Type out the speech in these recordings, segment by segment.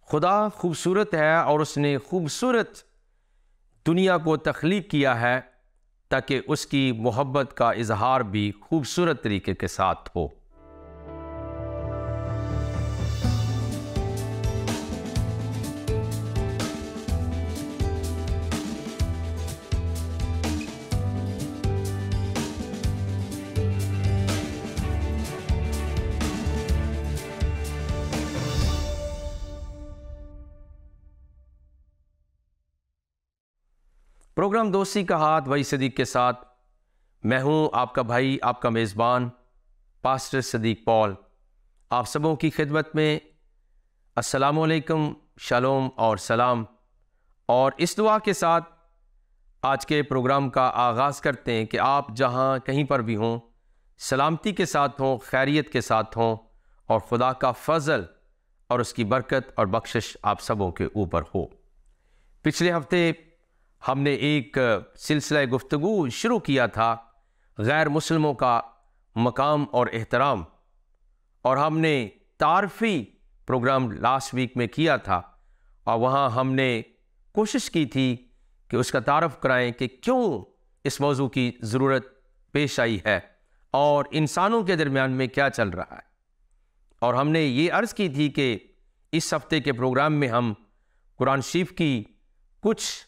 खुदा खूबसूरत है और उसने खूबसूरत दुनिया को तख्लीक किया है ताकि उसकी मोहब्बत का इजहार भी खूबसूरत तरीके के साथ हो। प्रोग्राम दोस्ती का हाथ वही सदीक के साथ मैं हूं आपका भाई, आपका मेज़बान पास्टर सदीक पॉल। आप सबों की खिदमत में अस्सलामु अलैकुम, शालोम और सलाम। और इस दुआ के साथ आज के प्रोग्राम का आगाज़ करते हैं कि आप जहां कहीं पर भी हों, सलामती के साथ हों, खैरियत के साथ हों और खुदा का फजल और उसकी बरकत और बख्शिश आप सबों के ऊपर हो। पिछले हफ्ते हमने एक सिलसिला गुफ्तगू शुरू किया था गैर मुस्लिमों का मकाम और एहतराम, और हमने तारफ़ी प्रोग्राम लास्ट वीक में किया था और वहाँ हमने कोशिश की थी कि उसका तारफ़ कराएं कि क्यों इस मौजू की ज़रूरत पेश आई है और इंसानों के दरमियान में क्या चल रहा है। और हमने ये अर्ज़ की थी कि इस हफ्ते के प्रोग्राम में हम कुरान शरीफ की कुछ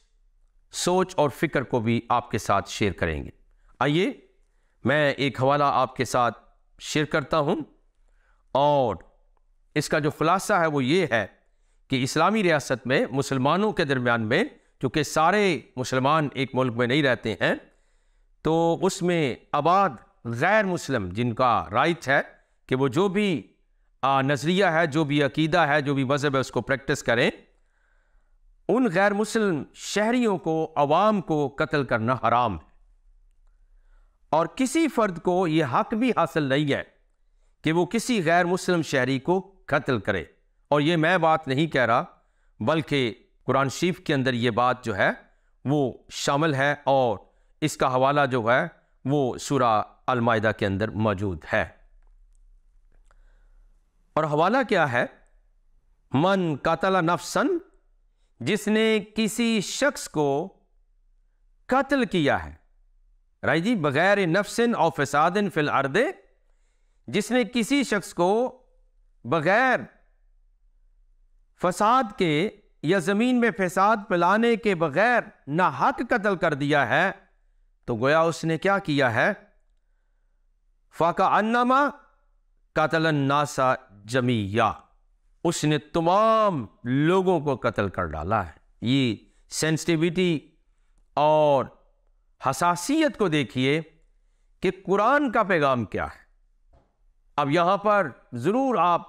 सोच और फिक्र को भी आपके साथ शेयर करेंगे। आइए मैं एक हवाला आपके साथ शेयर करता हूं और इसका जो खुलासा है वो ये है कि इस्लामी रियासत में मुसलमानों के दरमियान में, चूँकि सारे मुसलमान एक मुल्क में नहीं रहते हैं, तो उसमें आबाद गैर मुस्लिम जिनका राइट है कि वो जो भी नज़रिया है, जो भी अकीदा है, जो भी मज़हब है उसको प्रैक्टिस करें, उन गैर मुस्लिम शहरियों को, अवाम को कत्ल करना हराम है। और किसी फर्द को यह हक भी हासिल नहीं है कि वो किसी गैर मुस्लिम शहरी को कत्ल करे। और ये मैं बात नहीं कह रहा, बल्कि कुरान शरीफ के अंदर ये बात जो है वो शामिल है और इसका हवाला जो है वो सूरा अल माइदा के अंदर मौजूद है। और हवाला क्या है? मन कतला नफ्सन, जिसने किसी शख्स को कत्ल किया है, राइट जी, बगैर नफ्सिन और फसादिन फिल अर्दे, जिसने किसी शख्स को बगैर फसाद के या जमीन में फसाद फैलाने के बगैर ना हक कत्ल कर दिया है, तो गोया उसने क्या किया है? फाका अन्नमा कतलन नासा जमीया, उसने तमाम लोगों को कत्ल कर डाला है। ये सेंसिटिविटी और हसासियत को देखिए कि कुरान का पैगाम क्या है। अब यहां पर जरूर आप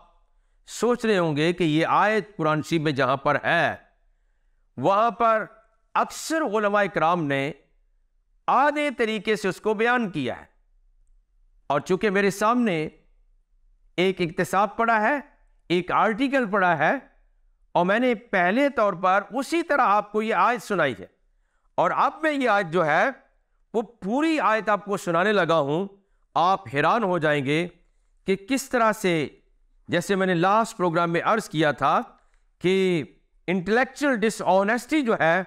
सोच रहे होंगे कि ये आयत कुरान शरीफ में जहां पर है वहां पर अक्सर उलमा इकराम ने आधे तरीके से उसको बयान किया है। और चूंकि मेरे सामने एक इक्तिसाब पड़ा है, एक आर्टिकल पड़ा है, और मैंने पहले तौर पर उसी तरह आपको ये आयत सुनाई है, और अब मैं ये आयत जो है वो पूरी आयत आपको सुनाने लगा हूं। आप हैरान हो जाएंगे कि किस तरह से, जैसे मैंने लास्ट प्रोग्राम में अर्ज किया था कि इंटेलेक्चुअल डिसऑनेस्टी जो है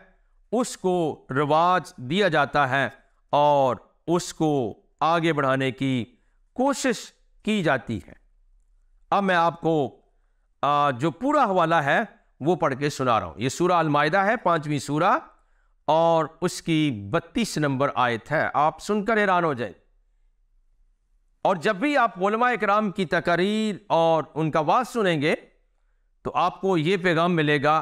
उसको रिवाज दिया जाता है और उसको आगे बढ़ाने की कोशिश की जाती है। अब मैं आपको जो पूरा हवाला है वो पढ़ के सुना रहा हूं। ये सूरा अल माइदा है, 5वीं सूरा, और उसकी 32 नंबर आयत है। आप सुनकर हैरान हो जाए। और जब भी आप उलमा इकराम की तकरीर और उनका वाज सुनेंगे तो आपको ये पैगाम मिलेगा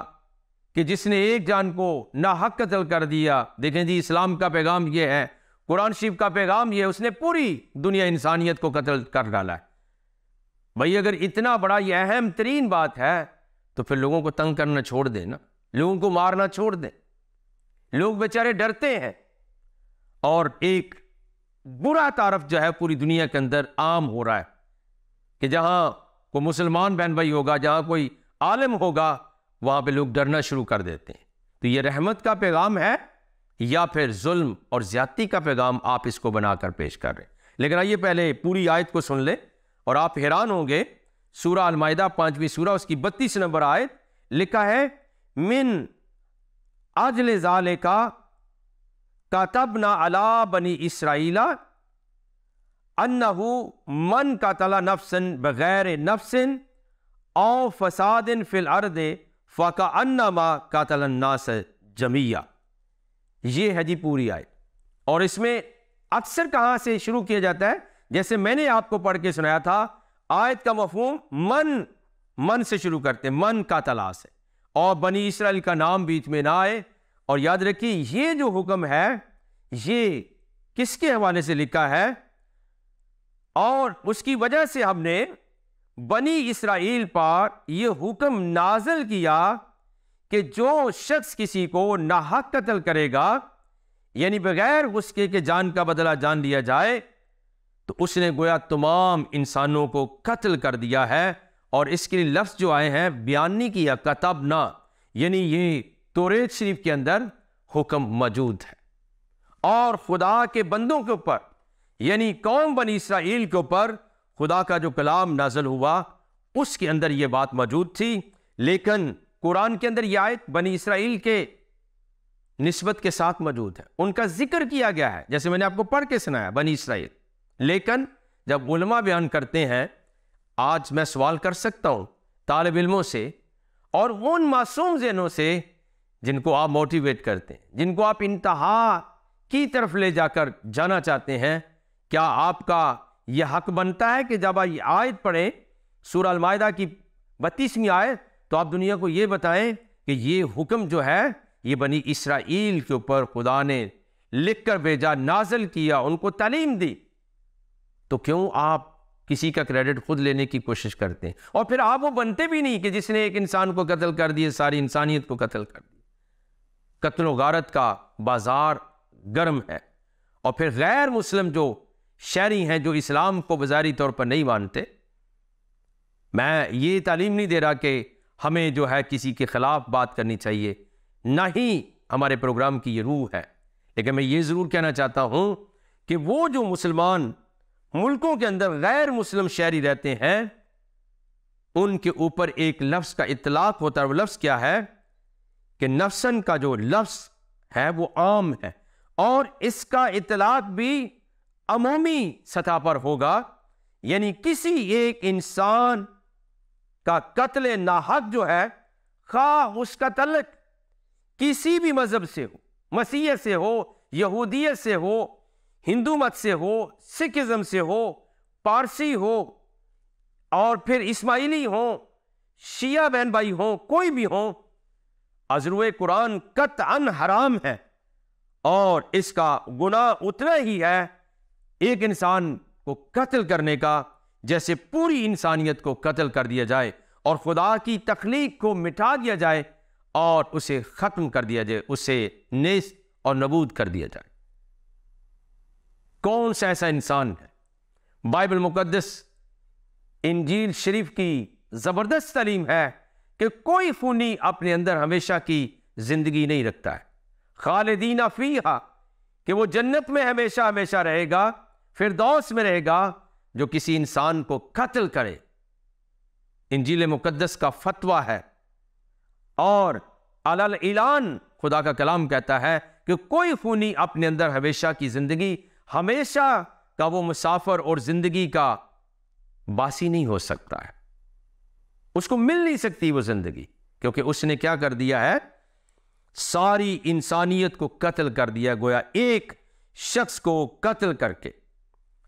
कि जिसने एक जान को ना हक कत्ल कर दिया, देखें जी, इस्लाम का पैगाम ये है, कुरान शरीफ का पैगाम ये है, उसने पूरी दुनिया इंसानियत को कत्ल कर डाला है। भाई अगर इतना बड़ा ये अहम तरीन बात है तो फिर लोगों को तंग करना छोड़ दें ना, लोगों को मारना छोड़ दें। लोग बेचारे डरते हैं और एक बुरा तारफ जो है पूरी दुनिया के अंदर आम हो रहा है कि जहां कोई मुसलमान बहन भाई होगा, जहां कोई आलिम होगा, वहां पे लोग डरना शुरू कर देते हैं। तो ये रहमत का पैगाम है या फिर जुल्म और ज्यादती का पैगाम आप इसको बनाकर पेश कर रहे हैं। लेकिन आइए पहले पूरी आयत को सुन ले और आप हैरान होंगे। सूरा अल माइदा 5वीं सूरा, उसकी 32 नंबर आयत, लिखा है मिन अजल ज़ालिका कतबना अला बनी इसराइला अन्नहु मन कतला नफ्सन बगैर नफ्सिन औ फसादिन फिल अर्दे फ़कअन्नमा कतलन नास जमिया। ये है जी पूरी आयत। और इसमें अक्सर कहां से शुरू किया जाता है, जैसे मैंने आपको पढ़ के सुनाया था, आयत का मफहूम मन से शुरू करते, मन का तला से, और बनी इसराइल का नाम बीच में ना आए। और याद रखिए ये जो हुक्म है ये किसके हवाले से लिखा है, और उसकी वजह से हमने बनी इसराइल पर यह हुक्म नाज़िल किया कि जो शख्स किसी को नाहक कत्ल करेगा, यानी बगैर उसके के जान का बदला जान लिया जाए, तो उसने गोया तमाम इंसानों को कत्ल कर दिया है। और इसके लिए लफ्ज़ जो आए हैं बयान नहीं किया, कतबना, यानी ये तौरात शरीफ के अंदर हुक्म मौजूद है। और खुदा के बंदों के ऊपर, यानी कौम बनी इसराइल के ऊपर खुदा का जो कलाम नाज़िल हुआ उसके अंदर यह बात मौजूद थी। लेकिन कुरान के अंदर यह आयत बनी इसराइल के निस्बत के साथ मौजूद है, उनका जिक्र किया गया है, जैसे मैंने आपको पढ़ के सुनाया बनी इसराइल। लेकिन जब उलमा बयान करते हैं, आज मैं सवाल कर सकता हूं तालिब इल्मों से और उन मासूम ज़हनों से जिनको आप मोटिवेट करते हैं, जिनको आप इंतहा की तरफ ले जाकर जाना चाहते हैं, क्या आपका यह हक बनता है कि जब आप आयत पढ़ें सूरह अल-माइदा की 32वीं आयत, तो आप दुनिया को यह बताएं कि ये हुक्म जो है ये बनी इसराइल के ऊपर खुदा ने लिख कर भेजा, नाज़िल किया, उनको तालीम दी। तो क्यों आप किसी का क्रेडिट खुद लेने की कोशिश करते हैं? और फिर आप वो बनते भी नहीं कि जिसने एक इंसान को कत्ल कर दिया, सारी इंसानियत को कत्ल कर दिया। कत्ल व गारत का बाजार गर्म है। और फिर गैर मुस्लिम जो शहरी हैं, जो इस्लाम को बाजारी तौर पर नहीं मानते, मैं ये तालीम नहीं दे रहा कि हमें जो है किसी के खिलाफ बात करनी चाहिए, ना ही हमारे प्रोग्राम की ये रूह है। लेकिन मैं ये ज़रूर कहना चाहता हूँ कि वो जो मुसलमान मुल्कों के अंदर गैर मुस्लिम शहरी रहते हैं, उनके ऊपर एक लफ्ज़ का इतलाक होता है। वो लफ्ज़ क्या है कि नफ्सन का जो लफ्ज़ है वो आम है, और इसका इतलाक भी अमूमी सतह पर होगा, यानी किसी एक इंसान का कत्ल नाहक जो है, खा उसका तल्लक किसी भी मजहब से हो, मसीह से हो, यहूदियत से हो, हिंदू मत से हो, सिखिज्म से हो, पारसी हो, और फिर इस्माइली हो, शिया बहन भाई हो, कोई भी हो, अज़रुए कुरान कतअन हराम है। और इसका गुनाह उतना ही है एक इंसान को कत्ल करने का जैसे पूरी इंसानियत को कत्ल कर दिया जाए और खुदा की तख्लीक को मिटा दिया जाए और उसे खत्म कर दिया जाए, उसे नेस्त और नबूद कर दिया जाए। कौन सा ऐसा इंसान है? बाइबल मुकद्दस इंजील शरीफ की जबरदस्त तालीम है कि कोई खूनी अपने अंदर हमेशा की जिंदगी नहीं रखता है। खालिदीना फीहा, कि वो जन्नत में हमेशा हमेशा रहेगा, फिरदौस में रहेगा, जो किसी इंसान को कत्ल करे। इंजील मुकद्दस का फतवा है और अलल इलान खुदा का कलाम कहता है कि कोई खूनी अपने अंदर हमेशा की जिंदगी, हमेशा का वो मुसाफिर और जिंदगी का बासी नहीं हो सकता है, उसको मिल नहीं सकती वो जिंदगी, क्योंकि उसने क्या कर दिया है, सारी इंसानियत को कत्ल कर दिया, गोया एक शख्स को कत्ल करके।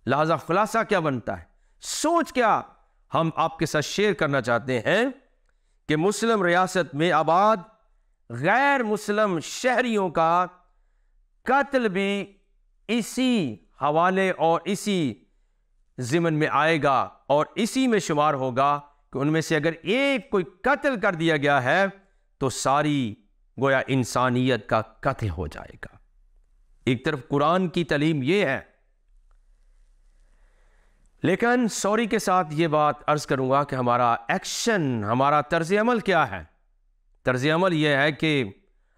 लिहाजा खुलासा क्या बनता है, सोच क्या हम आपके साथ शेयर करना चाहते हैं कि मुस्लिम रियासत में आबाद गैर मुस्लिम शहरियों का कत्ल भी इसी हवाले और इसी ज़िमन में आएगा और इसी में शुमार होगा कि उनमें से अगर एक कोई कत्ल कर दिया गया है तो सारी गोया इंसानियत का कत्ल हो जाएगा। एक तरफ कुरान की तालीम यह है, लेकिन सॉरी के साथ ये बात अर्ज करूंगा कि हमारा एक्शन, हमारा तर्ज अमल क्या है? तर्ज अमल यह है कि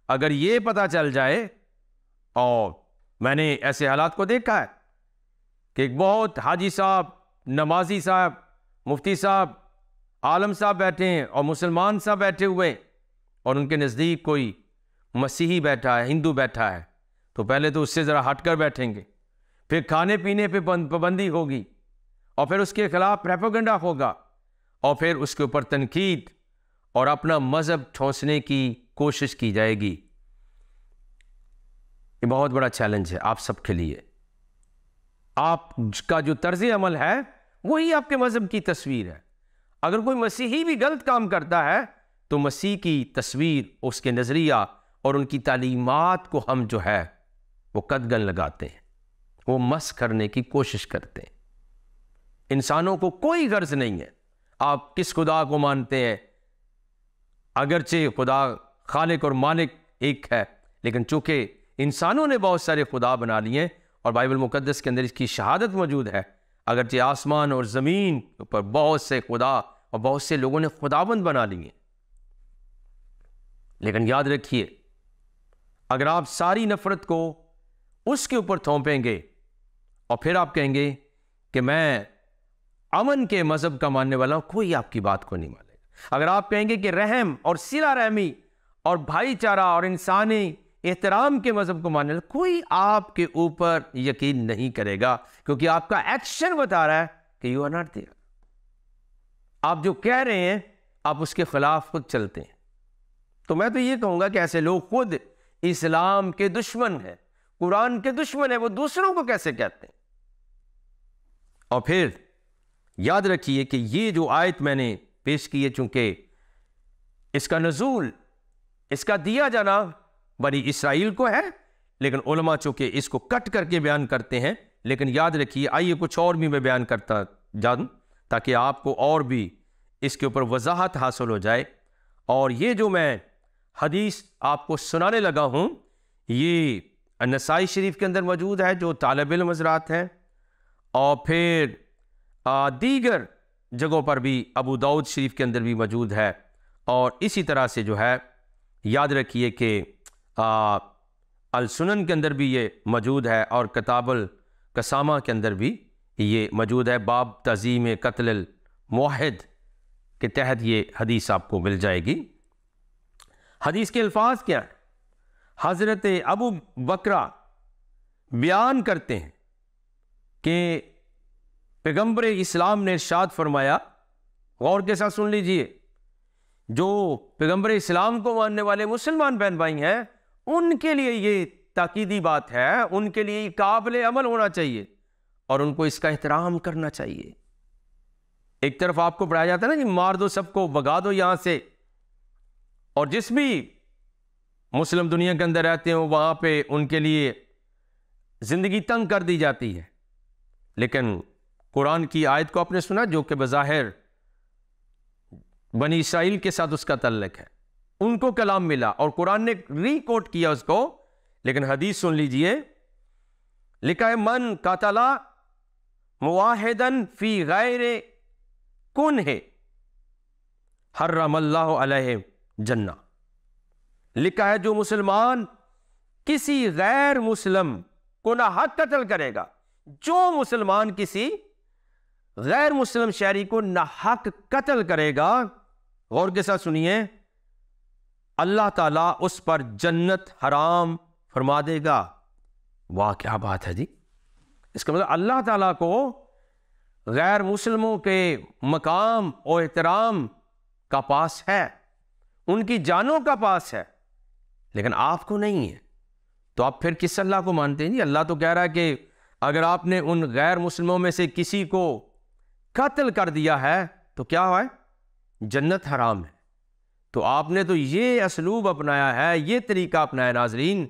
अगर ये पता चल जाए, और मैंने ऐसे हालात को देखा है कि एक बहुत हाजी साहब, नमाजी साहब, मुफ्ती साहब, आलम साहब बैठे हैं और मुसलमान साहब बैठे हुए, और उनके नज़दीक कोई मसीही बैठा है, हिंदू बैठा है, तो पहले तो उससे ज़रा हटकर बैठेंगे, फिर खाने पीने पे पाबंदी होगी, और फिर उसके खिलाफ प्रोपेगेंडा होगा, और फिर उसके ऊपर तनकीद और अपना मजहब ठोंसने की कोशिश की जाएगी। ये बहुत बड़ा चैलेंज है आप सबके लिए। आपका जो तर्ज अमल है वही आपके मजहब की तस्वीर है। अगर कोई मसीही भी गलत काम करता है तो मसीह की तस्वीर, उसके नजरिया और उनकी तालीमात को हम जो है वो कदगन लगाते हैं, वो मस करने की कोशिश करते हैं। इंसानों को कोई गर्ज नहीं है आप किस खुदा को मानते हैं, अगरचे खुदा खालिक और मालिक एक है, लेकिन चूंकि इंसानों ने बहुत सारे खुदा बना लिए और बाइबल मुकद्दस के अंदर इसकी शहादत मौजूद है, अगरचे आसमान और ज़मीन पर बहुत से खुदा और बहुत से लोगों ने खुदाबंद बना लिए, लेकिन याद रखिए अगर आप सारी नफरत को उसके ऊपर थोपेंगे और फिर आप कहेंगे कि मैं अमन के मजहब का मानने वाला हूं, कोई आपकी बात को नहीं मानेगा। अगर आप कहेंगे कि रहम और सिला रहमी और भाईचारा और इंसानी एहतराम के मजहब को मानने वाला, कोई आपके ऊपर यकीन नहीं करेगा, क्योंकि आपका एक्शन बता रहा है कि यू आर नॉट देयर। आप जो कह रहे हैं आप उसके खिलाफ खुद चलते हैं। तो मैं तो ये कहूंगा कि ऐसे लोग खुद इस्लाम के दुश्मन हैं, कुरान के दुश्मन है, वो दूसरों को कैसे कहते हैं। और फिर याद रखिए कि ये जो आयत मैंने पेश की है, चूंकि इसका नज़ूल, इसका दिया जाना बनी इसराइल को है, लेकिन उलमा चूंकि इसको कट करके बयान करते हैं। लेकिन याद रखिए, आइए कुछ और भी मैं बयान करता जाऊं ताकि आपको और भी इसके ऊपर वजाहत हासिल हो जाए। और ये जो मैं हदीस आपको सुनाने लगा हूं, ये नसाई शरीफ के अंदर मौजूद है जो तालिब इल्म हज़रात हैं, और फिर दीगर जगहों पर भी अबू दाऊद शरीफ के अंदर भी मौजूद है, और इसी तरह से जो है याद रखिए कि अल सुनन के अंदर भी ये मौजूद है, और किताबुल कसामा के अंदर भी ये मौजूद है। बाब तज़ीम कत्ल मुवाहिद के तहत ये हदीस आपको मिल जाएगी। हदीस के अल्फाज क्या है? हज़रत अबू बकरा बयान करते हैं कि पैगंबर इस्लाम ने इरशाद फरमाया, गौर के साथ सुन लीजिए, जो पैगंबर इस्लाम को मानने वाले मुसलमान बहन भाई हैं उनके लिए ये ताकीदी बात है, उनके लिए काबिल अमल होना चाहिए और उनको इसका एहतराम करना चाहिए। एक तरफ आपको पढ़ाया जाता है ना कि मार दो सबको, भगा दो यहां से, और जिस भी मुस्लिम दुनिया के अंदर रहते हो वहां पे उनके लिए जिंदगी तंग कर दी जाती है। लेकिन कुरान की आयत को आपने सुना जो कि बज़ाहिर बनी इसराइल के साथ उसका तल्लुक है, उनको कलाम मिला और कुरान ने रीकोट किया उसको। लेकिन हदीस सुन लीजिए, लिखा है मन कातला मुवाहिदन फी गैरे कुन है हर्रमल्लाहु अलैहि जन्ना। लिखा है जो मुसलमान किसी गैर मुस्लिम को ना हक कत्ल करेगा, जो मुसलमान किसी गैर मुस्लिम शहरी को ना हक कत्ल करेगा, गौर के साथ सुनिए, अल्लाह ताला उस पर जन्नत हराम फरमा देगा। वाह क्या बात है जी! इसका मतलब अल्लाह ताला को गैर मुस्लिमों के मकाम और एहतराम का पास है, उनकी जानों का पास है, लेकिन आपको नहीं है। तो आप फिर किस अल्लाह को मानते हैं जी? अल्लाह तो कह रहा है कि अगर आपने उन गैर मुस्लिमों में से किसी को कत्ल कर दिया है तो क्या हुआ है? जन्नत हराम है। तो आपने तो ये असलूब अपनाया है, ये तरीका अपनाया नाजरीन,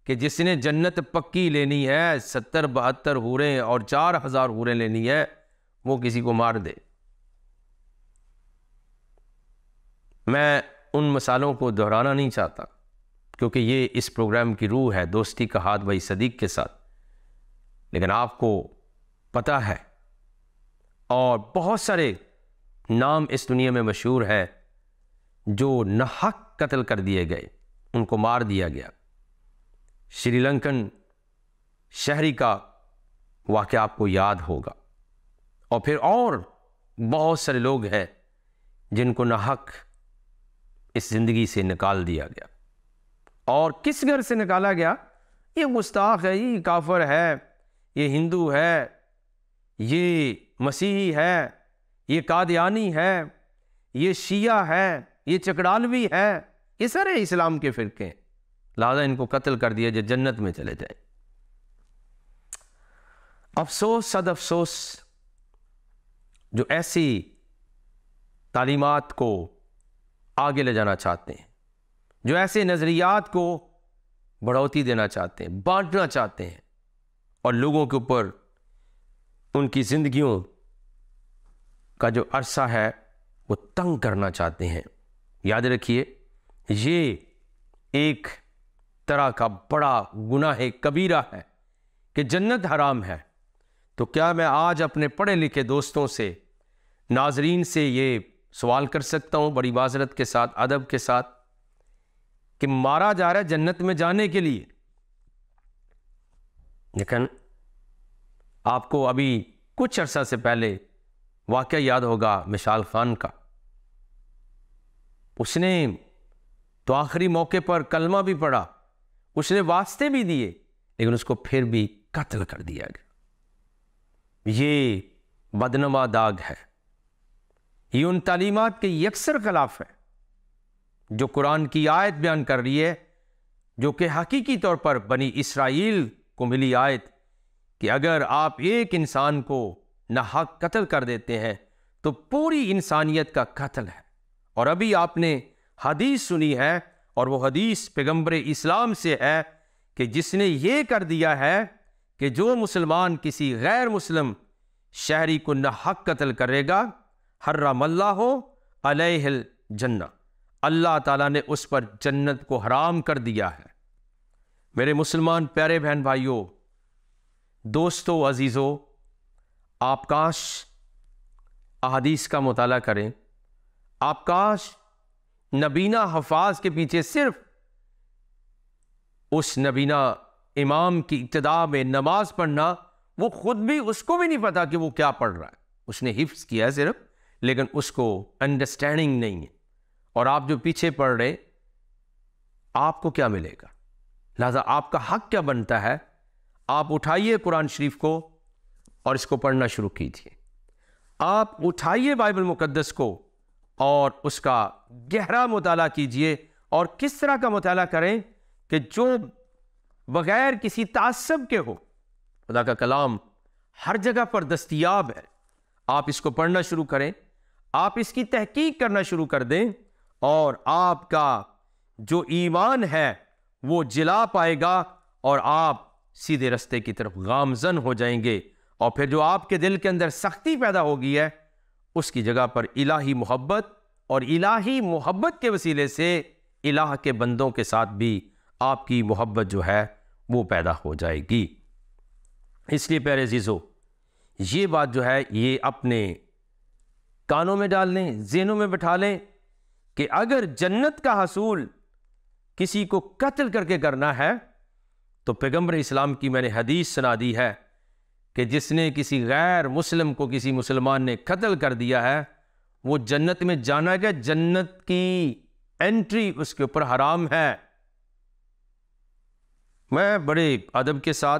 कि जिसने जन्नत पक्की लेनी है, 70-72 हूरें और 4000 हूरें लेनी है, वो किसी को मार दे। मैं उन मसालों को दोहराना नहीं चाहता क्योंकि ये इस प्रोग्राम की रूह है, दोस्ती का हाथ भाई सदीक के साथ। लेकिन आपको पता है, और बहुत सारे नाम इस दुनिया में मशहूर है जो नाहक कत्ल कर दिए गए, उनको मार दिया गया। श्रीलंकन शहरी का वाक़या आपको याद होगा, और फिर और बहुत सारे लोग हैं जिनको नाहक इस ज़िंदगी से निकाल दिया गया। और किस घर से निकाला गया? ये गुस्ताख है, ये काफिर है, ये हिंदू है, ये मसीही है, ये कादियानी है, ये शिया है, ये चकड़ालवी है, ये सारे इस्लाम के फिरके हैं, लिहाजा इनको कत्ल कर दिया जो जन्नत में चले जाए। अफसोस सद अफसोस जो ऐसी तालीमात को आगे ले जाना चाहते हैं, जो ऐसे नज़रियात को बढ़ोतरी देना चाहते हैं, बांटना चाहते हैं और लोगों के ऊपर उनकी ज़िंदगियों का जो अरसा है वो तंग करना चाहते हैं। याद रखिए, ये एक तरह का बड़ा गुनाह कबीरा है कि जन्नत हराम है। तो क्या मैं आज अपने पढ़े लिखे दोस्तों से, नाजरीन से ये सवाल कर सकता हूँ बड़ी माजरत के साथ, अदब के साथ, कि मारा जा रहा है जन्नत में जाने के लिए, लेकिन आपको अभी कुछ अरसा से पहले वाक़या याद होगा मिसाल खान का। उसने तो आखिरी मौके पर कलमा भी पढ़ा, उसने वास्ते भी दिए, लेकिन उसको फिर भी कत्ल कर दिया गया। ये बदनमा दाग है, ये उन तालीमात के यकसर खिलाफ है जो कुरान की आयत बयान कर रही है, जो कि हकीकी तौर पर बनी इसराइल को मिली आयत कि अगर आप एक इंसान को नाहक कत्ल कर देते हैं तो पूरी इंसानियत का कत्ल है। और अभी आपने हदीस सुनी है, और वो हदीस पैगंबर इस्लाम से है कि जिसने ये कर दिया है कि जो मुसलमान किसी गैर मुस्लिम शहरी को नाहक कत्ल करेगा, हर्रमल्लाहु अलैहिल जन्नह, अल्लाह ताला ने उस पर जन्नत को हराम कर दिया है। मेरे मुसलमान प्यारे बहन भाइयों, दोस्तों, अजीज़ों, आप काश अहादीस का मुताला करें, आप काश नबीना हफाज के पीछे सिर्फ उस नबीना इमाम की इब्तिदा में नमाज पढ़ना, वो खुद भी, उसको भी नहीं पता कि वो क्या पढ़ रहा है, उसने हिफ्स किया है सिर्फ, लेकिन उसको अंडरस्टैंडिंग नहीं है। और आप जो पीछे पढ़ रहे, आपको क्या मिलेगा? लिहाजा आपका हक क्या बनता है? आप उठाइए कुरान शरीफ को और इसको पढ़ना शुरू कीजिए। आप उठाइए बाइबल मुकद्दस को और उसका गहरा मुताला कीजिए। और किस तरह का मुताला करें कि जो बगैर किसी तासब के हो। खुदा का कलाम हर जगह पर दस्तयाब है, आप इसको पढ़ना शुरू करें, आप इसकी तहकीक करना शुरू कर दें, और आपका जो ईमान है वो जिला पाएगा और आप सीधे रास्ते की तरफ गामजन हो जाएंगे। और फिर जो आपके दिल के अंदर सख्ती पैदा हो गई है, उसकी जगह पर इलाही मोहब्बत, और इलाही मोहब्बत के वसीले से इलाह के बंदों के साथ भी आपकी मोहब्बत जो है वो पैदा हो जाएगी। इसलिए प्यारे अजीज़ों, ये बात जो है ये अपने कानों में डाल लें, ज़हनों में बिठा लें कि अगर जन्नत का हसूल किसी को कत्ल करके करना है तो पैगंबर इस्लाम की मैंने हदीस सुना दी है कि जिसने किसी गैर मुस्लिम को किसी मुसलमान ने कत्ल कर दिया है वो जन्नत में जाना है, जन्नत की एंट्री उसके ऊपर हराम है। मैं बड़े अदब के साथ,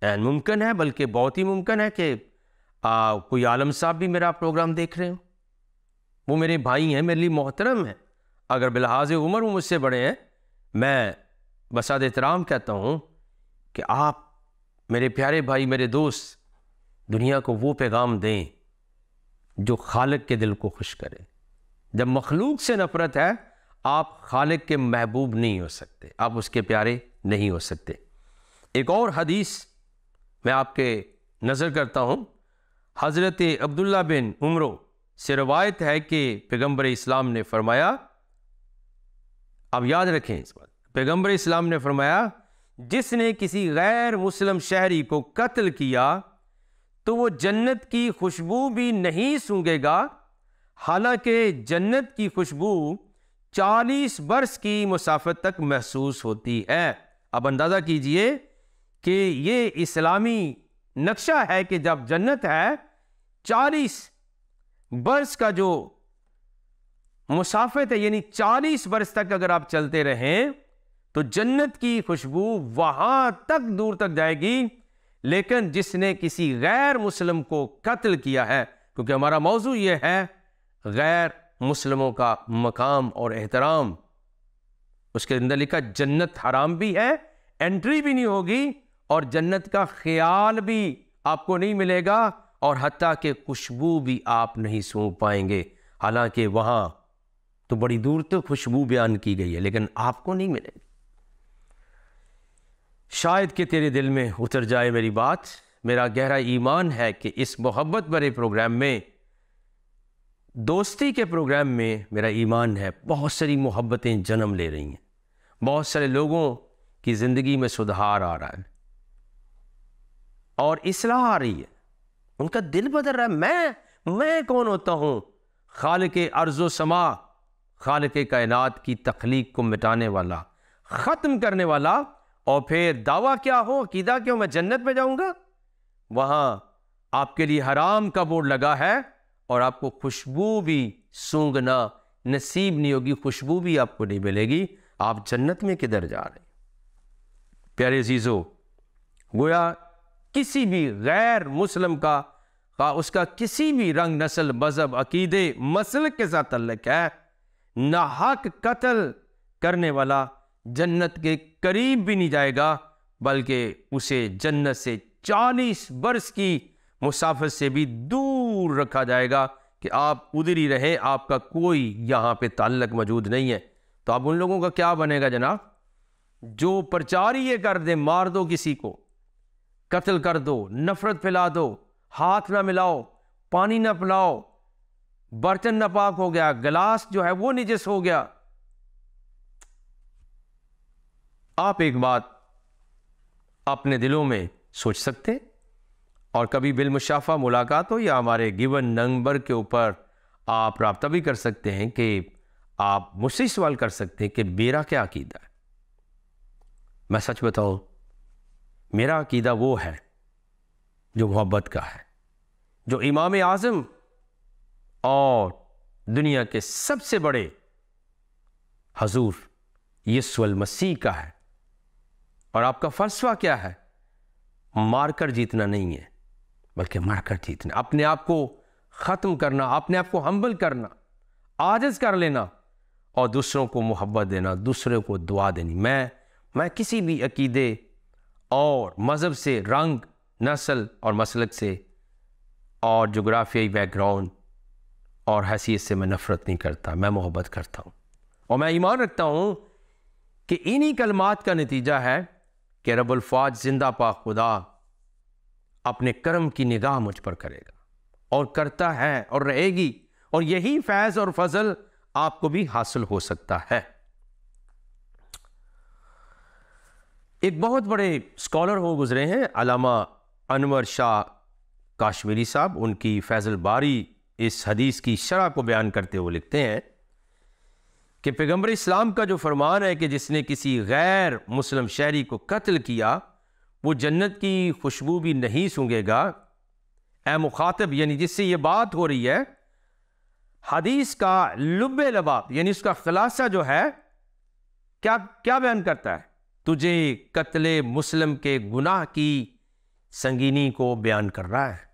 मुमकिन है, बल्कि बहुत ही मुमकिन है कि कोई आलम साहब भी मेरा प्रोग्राम देख रहे हो, वो मेरे भाई हैं, मेरे लिए मोहतरम है, अगर बिलहाज उम्र वो मुझसे बड़े हैं, मैं बसाद एहतराम कहता हूँ कि आप मेरे प्यारे भाई, मेरे दोस्त, दुनिया को वो पैगाम दें जो खालिक के दिल को खुश करे। जब मखलूक से नफरत है, आप खालिक के महबूब नहीं हो सकते, आप उसके प्यारे नहीं हो सकते। एक और हदीस मैं आपके नज़र करता हूँ, हज़रत अब्दुल्ला बिन उमरो से रवायत है कि पैगंबर इस्लाम ने फरमाया, अब याद रखें इस बात, पैगंबर इस्लाम ने फरमाया जिसने किसी गैर मुस्लिम शहरी को कत्ल किया तो वो जन्नत की खुशबू भी नहीं सूंघेगा, हालांकि जन्नत की खुशबू 40 बरस की मुसाफत तक महसूस होती है। अब अंदाज़ा कीजिए कि ये इस्लामी नक्शा है कि जब जन्नत है 40 बरस का जो मुसाफिर है, यानी 40 बरस तक अगर आप चलते रहें तो जन्नत की खुशबू वहां तक दूर तक जाएगी। लेकिन जिसने किसी गैर मुस्लिम को कत्ल किया है, क्योंकि हमारा मौजू यह है गैर मुस्लिमों का मकाम और एहतराम, उसके अंदर लिखा जन्नत हराम भी है, एंट्री भी नहीं होगी और जन्नत का ख्याल भी आपको नहीं मिलेगा और हत्ता के खुशबू भी आप नहीं सूंघ पाएंगे। हालांकि वहां तो बड़ी दूर तक खुशबू बयान की गई है लेकिन आपको नहीं मिलेगी। शायद कि तेरे दिल में उतर जाए मेरी बात। मेरा गहरा ईमान है कि इस मोहब्बत भरे प्रोग्राम में, दोस्ती के प्रोग्राम में, मेरा ईमान है बहुत सारी मोहब्बतें जन्म ले रही हैं, बहुत सारे लोगों की ज़िंदगी में सुधार आ रहा है और इस्लाह आ रही है, उनका दिल बदल रहा है। मैं कौन होता हूँ? खालिक अर्ज़ो समा, खालिक कायनात की तख्लीक को मिटाने वाला, ख़त्म करने वाला, और फिर दावा क्या हो, अकीदा क्या हो, मैं जन्नत में जाऊंगा। वहां आपके लिए हराम का बोर्ड लगा है और आपको खुशबू भी सूंघना नसीब नहीं होगी, खुशबू भी आपको नहीं मिलेगी। आप जन्नत में किधर जा रहे हैं? प्यारे अजीजों, गोया किसी भी गैर मुस्लिम का उसका किसी भी रंग, नस्ल, मजहब, अकीदे, मसलक के साथ तल्लुक है, नाहक कत्ल करने वाला जन्नत के करीब भी नहीं जाएगा, बल्कि उसे जन्नत से 40 बरस की मुसाफिर से भी दूर रखा जाएगा कि आप उधर ही रहे, आपका कोई यहाँ पे ताल्लुक मौजूद नहीं है। तो आप उन लोगों का क्या बनेगा जनाब, जो प्रचार ये कर दे, मार दो किसी को, कत्ल कर दो, नफरत फैला दो, हाथ ना मिलाओ, पानी ना पिलाओ, बर्तन नापाक हो गया, गिलास जो है वो निजस हो गया। आप एक बात अपने दिलों में सोच सकते हैं और कभी बिलमुशाफा मुलाकात हो या हमारे गिवन नंबर के ऊपर आप राब्ता भी कर सकते हैं कि आप मुझसे सवाल कर सकते हैं कि मेरा क्या अकीदा है। मैं सच बताऊं, मेरा अकीदा वो है जो मोहब्बत का है, जो इमाम आज़म और दुनिया के सबसे बड़े हजूर यीशु अल मसीह का है। और आपका फलसफा क्या है? मारकर जीतना नहीं है, बल्कि मारकर जीतना, अपने आप को ख़त्म करना, अपने आप को हम्बल करना, आजिज़ कर लेना और दूसरों को मोहब्बत देना, दूसरों को दुआ देनी। मैं किसी भी अकीदे और मज़हब से, रंग, नस्ल और मसलक से और जोग्राफियाई बैकग्राउंड और हैसियत से मैं नफ़रत नहीं करता, मैं मोहब्बत करता हूँ। और मैं ईमान रखता हूँ कि इन्हीं कलमात का नतीजा है कि रब्बुल फ़ाज जिंदा पाक खुदा अपने करम की निगाह मुझ पर करेगा और करता है और रहेगी, और यही फैज़ और फजल आपको भी हासिल हो सकता है। एक बहुत बड़े स्कॉलर हो गुजरे हैं अल्लामा अनवर शाह काश्मीरी साहब। उनकी फैज़ल बारी इस हदीस की शरह को बयान करते हुए लिखते हैं कि पैगंबर इस्लाम का जो फरमान है कि जिसने किसी गैर मुस्लिम शहरी को कत्ल किया वो जन्नत की खुशबू भी नहीं सूंघेगा। ए मुखातब, यानी जिससे ये बात हो रही है, हदीस का लुब्बे लबाब यानी उसका खुलासा जो है क्या क्या बयान करता है? तुझे कत्ले मुस्लिम के गुनाह की संगीनी को बयान कर रहा है।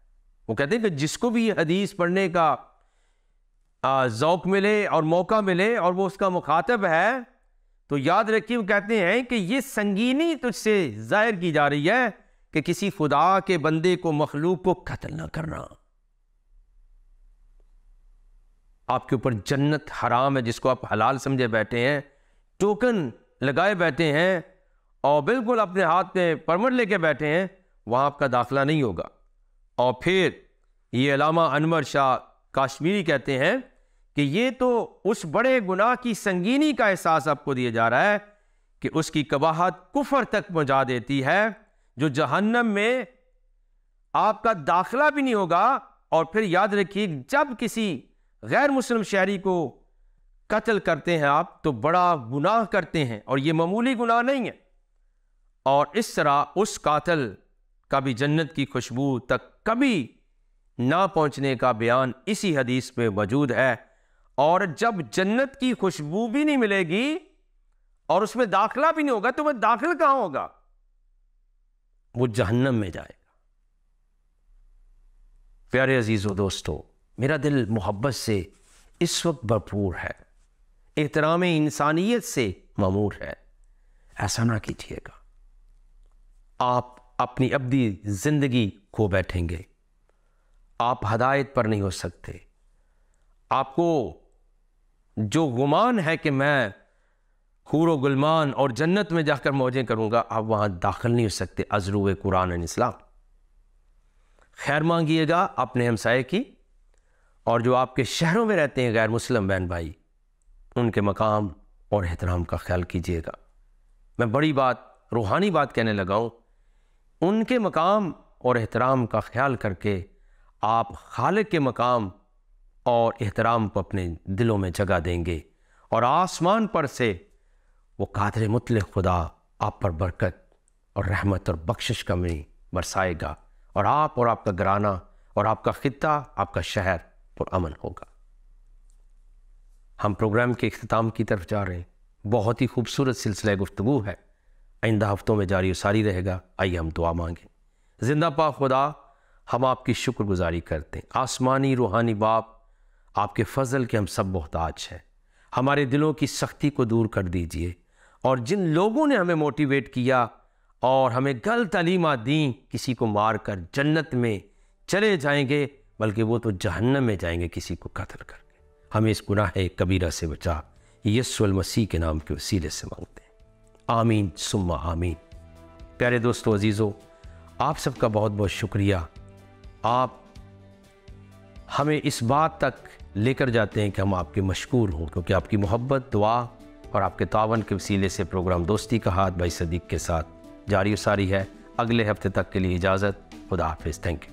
वो कहते हैं कि जिसको भी हदीस पढ़ने का ज़ौक़ मिले और मौका मिले और वो उसका मुखातब है, तो याद रखिए वो कहते हैं कि ये संगीनी तुझसे जाहिर की जा रही है कि किसी खुदा के बंदे को, मखलूक को कत्ल ना करना। आपके ऊपर जन्नत हराम है जिसको आप हलाल समझे बैठे हैं, टोकन लगाए बैठे हैं और बिल्कुल अपने हाथ में परमिट लेके बैठे हैं, वहाँ आपका दाखिला नहीं होगा। और फिर ये अल्लामा अनवर शाह काश्मीरी कहते हैं कि ये तो उस बड़े गुनाह की संगीनी का एहसास आपको दिया जा रहा है कि उसकी कबाहत कुफर तक पहुंचा देती है, जो जहन्नम में आपका दाखिला भी नहीं होगा। और फिर याद रखिए, जब किसी गैर मुस्लिम शहरी को कत्ल करते हैं आप, तो बड़ा गुनाह करते हैं और ये मामूली गुनाह नहीं है। और इस तरह उस कातिल का भी जन्नत की खुशबू तक कभी ना पहुंचने का बयान इसी हदीस में मौजूद है। और जब जन्नत की खुशबू भी नहीं मिलेगी और उसमें दाखिला भी नहीं होगा, तो वह दाखिल कहां होगा? वो जहन्नम में जाएगा। प्यारे अजीजों दोस्तों, मेरा दिल मोहब्बत से इस वक्त भरपूर है, एहतराम इंसानियत से मामूर है। ऐसा ना कीजिएगा। आप अपनी अब्दी जिंदगी खो बैठेंगे, आप हदायत पर नहीं हो सकते। आपको जो गुमान है कि मैं हूरो गुलमान और जन्नत में जाकर मौजें करूंगा, आप वहां दाखिल नहीं हो सकते। अज़रुए कुरान और इस्लाम। खैर मांगिएगा अपने हमसाये की, और जो आपके शहरों में रहते हैं गैर मुस्लिम बहन भाई, उनके मकाम और एहतराम का ख्याल कीजिएगा। मैं बड़ी बात, रूहानी बात कहने लगा हूँ। उनके मकाम और एहतराम का ख्याल करके आप खालिक के मकाम और एहतराम को अपने दिलों में जगह देंगे, और आसमान पर से वो कादिर मुतलक खुदा आप पर बरकत और रहमत और बख्शिश का में बरसाएगा, और आप और आपका घराना और आपका खित्ता, आपका शहर पर अमन होगा। हम प्रोग्राम के इख्तिताम की तरफ जा रहे हैं। बहुत ही खूबसूरत सिलसिला गुफ्तगू है, आइंदा हफ्तों में जारी सारी रहेगा। आइए हम दुआ मांगें। जिंदा पाक खुदा, हम आपकी शुक्रगुजारी करते हैं। आसमानी रूहानी बाप, आपके फ़ज़ल के हम सब मोहताज हैं। हमारे दिलों की सख्ती को दूर कर दीजिए, और जिन लोगों ने हमें मोटिवेट किया और हमें गलत तालीमात दी, किसी को मार कर जन्नत में चले जाएंगे, बल्कि वो तो जहन्नम में जाएंगे किसी को कत्ल करके। हमें इस गुनाह कबीरा से बचा, यीशु मसीह के नाम के वसीले से मांगते हैं। आमीन सुम्मा आमीन। प्यारे दोस्तों, अजीज़ों, आप सबका बहुत बहुत शुक्रिया। आप हमें इस बात तक लेकर जाते हैं कि हम आपके मशकूर हों, क्योंकि आपकी मोहब्बत, दुआ और आपके तावन के वसीले से प्रोग्राम दोस्ती का हाथ भाई सदीक के साथ जारी सारी है। अगले हफ्ते तक के लिए इजाज़त। खुदा हाफिज़। Thank you.